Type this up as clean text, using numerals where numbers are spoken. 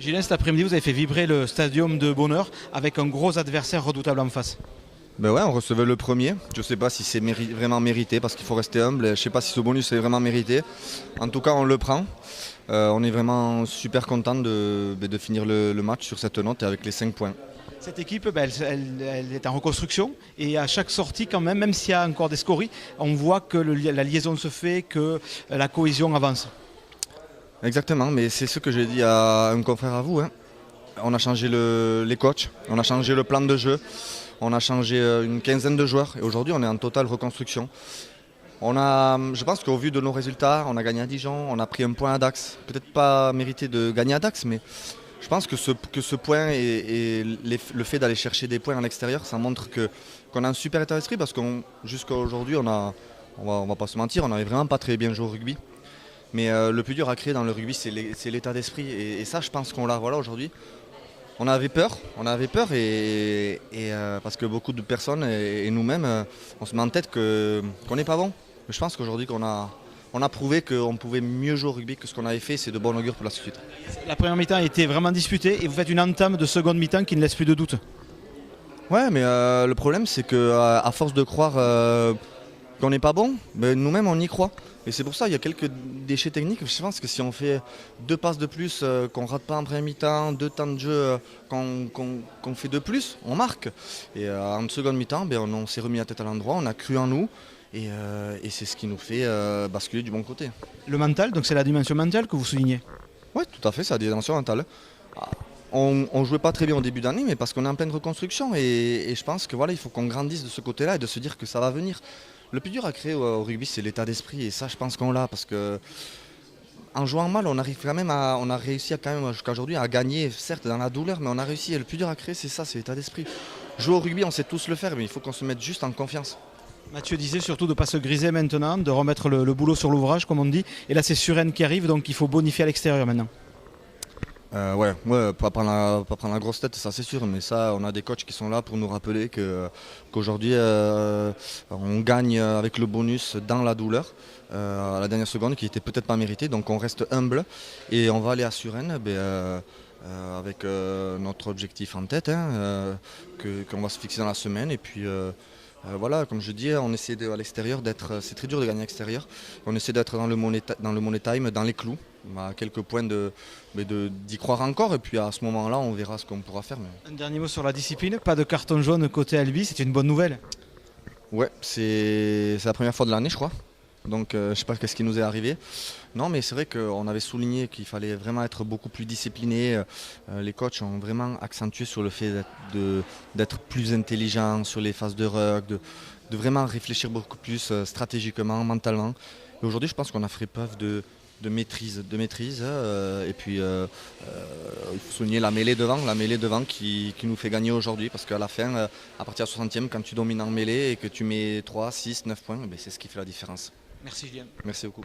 Julien, cet après-midi, vous avez fait vibrer le stadium de Bonheur avec un gros adversaire redoutable en face. Ben ouais, on recevait le premier. Je ne sais pas si c'est vraiment mérité parce qu'il faut rester humble. Je ne sais pas si ce bonus est vraiment mérité. En tout cas, on le prend. On est vraiment super content de finir le match sur cette note et avec les 5 points. Cette équipe, elle est en reconstruction et à chaque sortie, quand même s'il y a encore des scories, on voit que la liaison se fait, que la cohésion avance. Exactement, mais c'est ce que j'ai dit à un confrère à vous, hein. On a changé les coachs, on a changé le plan de jeu, on a changé une quinzaine de joueurs et aujourd'hui on est en totale reconstruction. Je pense qu'au vu de nos résultats, on a gagné à Dijon, on a pris un point à Dax. Peut-être pas mérité de gagner à Dax, mais je pense que ce point et le fait d'aller chercher des points à l'extérieur, ça montre qu'on a un super état d'esprit parce que jusqu'à aujourd'hui, on va pas se mentir, on n'avait vraiment pas très bien joué au rugby. Mais le plus dur à créer dans le rugby, c'est l'état d'esprit. Et ça, je pense qu'on l'a aujourd'hui. On avait peur parce que beaucoup de personnes et nous-mêmes, on se met en tête qu'on n'est pas bon. Mais je pense qu'aujourd'hui, on a prouvé qu'on pouvait mieux jouer au rugby que ce qu'on avait fait. C'est de bon augure pour la suite. La première mi-temps a été vraiment disputée et vous faites une entame de seconde mi-temps qui ne laisse plus de doute. Ouais, mais le problème, c'est qu'à force de croire qu'on n'est pas bon, mais nous-mêmes, on y croit. Et c'est pour ça qu'il y a quelques déchets techniques. Je pense que si on fait 2 passes de plus, qu'on ne rate pas en première mi-temps, 2 temps de jeu qu'on fait de plus, on marque. Et en seconde mi-temps, on s'est remis la tête à l'endroit, on a cru en nous. Et c'est ce qui nous fait basculer du bon côté. Le mental, donc c'est la dimension mentale que vous soulignez. Oui, tout à fait, c'est la dimension mentale. On ne jouait pas très bien au début d'année, mais parce qu'on est en pleine reconstruction. Et je pense que il faut qu'on grandisse de ce côté-là et de se dire que ça va venir. Le plus dur à créer au rugby, c'est l'état d'esprit. Et ça, je pense qu'on l'a. Parce que en jouant mal, on a réussi quand même jusqu'à aujourd'hui à gagner, certes dans la douleur, mais on a réussi. Et le plus dur à créer, c'est ça, c'est l'état d'esprit. Jouer au rugby, on sait tous le faire, mais il faut qu'on se mette juste en confiance. Mathieu disait surtout de ne pas se griser maintenant, de remettre le boulot sur l'ouvrage, comme on dit. Et là, c'est Suresnes qui arrive, donc il faut bonifier à l'extérieur maintenant. Ouais, pas prendre la grosse tête, ça c'est sûr, mais ça, on a des coachs qui sont là pour nous rappeler qu'aujourd'hui, on gagne avec le bonus dans la douleur, à la dernière seconde, qui n'était peut-être pas mérité, donc on reste humble et on va aller à Suresnes avec notre objectif en tête, hein, qu'on va se fixer dans la semaine, et puis voilà, comme je dis, on essaie à l'extérieur c'est très dur de gagner à l'extérieur, on essaie d'être dans le money time, dans les clous, à quelques points d'y croire encore, et puis à ce moment-là, on verra ce qu'on pourra faire. Mais... Un dernier mot sur la discipline, pas de carton jaune côté Albi, c'est une bonne nouvelle. Ouais, c'est la première fois de l'année, je crois. Donc je ne sais pas ce qui nous est arrivé. Non, mais c'est vrai qu'on avait souligné qu'il fallait vraiment être beaucoup plus discipliné. Les coachs ont vraiment accentué sur le fait d'être plus intelligent sur les phases de ruck, de vraiment réfléchir beaucoup plus stratégiquement, mentalement. Et aujourd'hui, je pense qu'on a fait preuve de maîtrise. Et puis il faut souligner la mêlée devant qui nous fait gagner aujourd'hui. Parce qu'à la fin, à partir de 60e, quand tu domines en mêlée et que tu mets 3, 6, 9 points, c'est ce qui fait la différence. Merci Julien. Merci beaucoup.